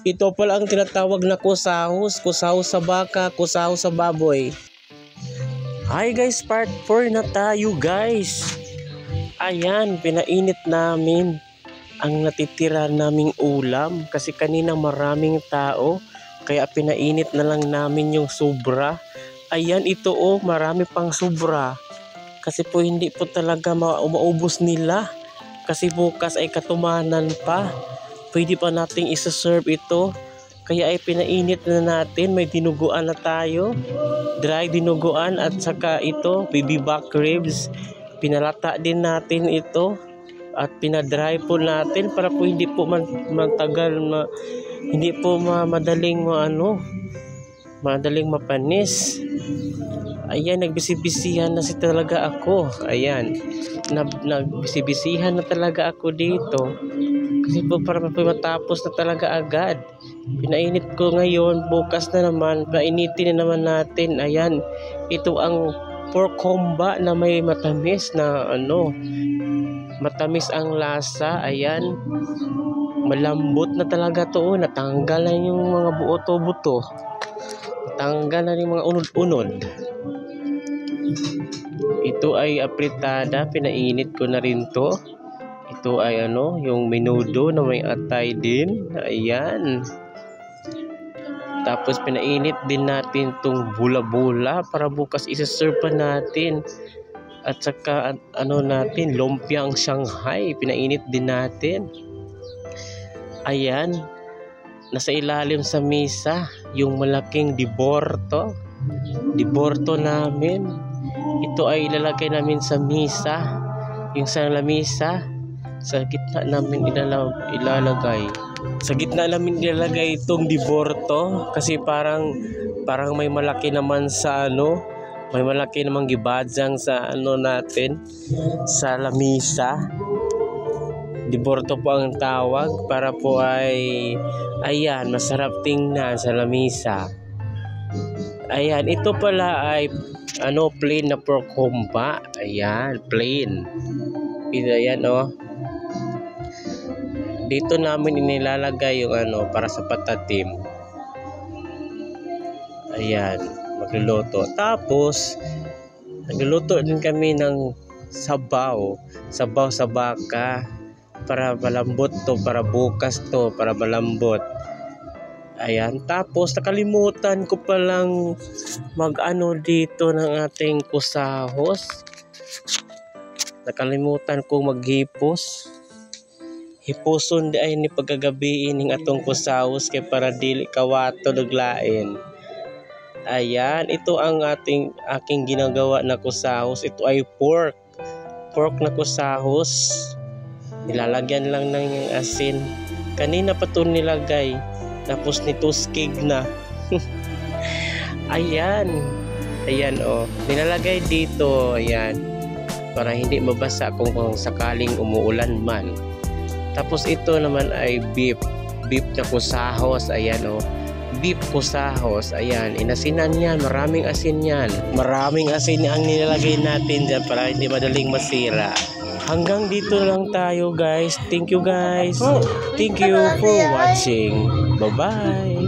Ito pala ang tinatawag na kusahos. Kusahos sa baka, kusahos sa baboy. Hi guys, part 4 na tayo guys. Ayan, pinainit namin ang natitira naming ulam. Kasi kanina maraming tao. Kaya pinainit na lang namin yung sobra. Ayan, ito marami pang sobra. Kasi po hindi po talaga maubos nila. Kasi bukas ay katumanan pa. Pwede pa nating isa-serve ito. Kaya ay pinainit na natin. May dinuguan na tayo. Dry dinuguan at saka ito, baby back ribs. Pinalata din natin ito. At pinadry po natin para po hindi po matagal, hindi po madaling madaling mapanis. Ayan, nagbisibisihan na talaga ako. Ayan, nagbisibisihan na talaga ako dito. Kasi po para matapos na talaga agad. Pinainit ko ngayon, bukas na naman, painitin na naman natin. Ayan, ito ang pork homba na may matamis na matamis ang lasa. Ayan, malambot na talaga to. Natanggal na yung mga buto-buto. Natanggal na yung mga unod-unod. Ito ay apritada, pinainit ko na rin to. Ito ay yung menudo na may atay din. Ayan. Tapos pinainit din natin tong bula-bula para bukas isa-serve pa natin. At saka natin lumpiang Shanghai, pinainit din natin. Ayan. Nasa ilalim sa mesa yung malaking diborto. Diborto namin. Ito ay ilalagay namin sa mesa. Yung sa lamisa, sa gitna namin ilalagay. Sa gitna namin ilalagay itong diborto kasi parang may malaki naman sa may malaki namang gibadyang sa natin sa lamisa. Diborto po ang tawag para po ay ayan, masarap tingnan sa lamisa. Ayan, ito pala ay plain na pork homba. Ayan, plain. Ayan dito namin inilalagay yung para sa patatim. Ayan, magluluto. Tapos nagluluto din kami ng sabaw sa baka para malambot to, para bukas to, para malambot. Ayan, tapos nakalimutan ko palang dito ng ating kusahos. Nakalimutan kong maghipos. Hiposon di ay ni pagkagabiin ng atong kusahos kay para dili kawato naglain. Ayan, ito ang aking ginagawa na kusahos. Ito ay pork na kusahos. Nilalagyan lang ng asin. Kanina pa ito nilagay. Tapos nituskig na. Ayan. Ayan nilalagay dito. Ayan. Para hindi mabasa kung sakaling umuulan man. Tapos ito naman ay beef na kusahos. Ayan beef kusahos. Ayan, inasinan yan. Maraming asin yan. Maraming asin ang nilalagay natin dyan para hindi madaling masira. Hanggang dito lang tayo guys. Thank you guys. Thank you for watching. Bye bye.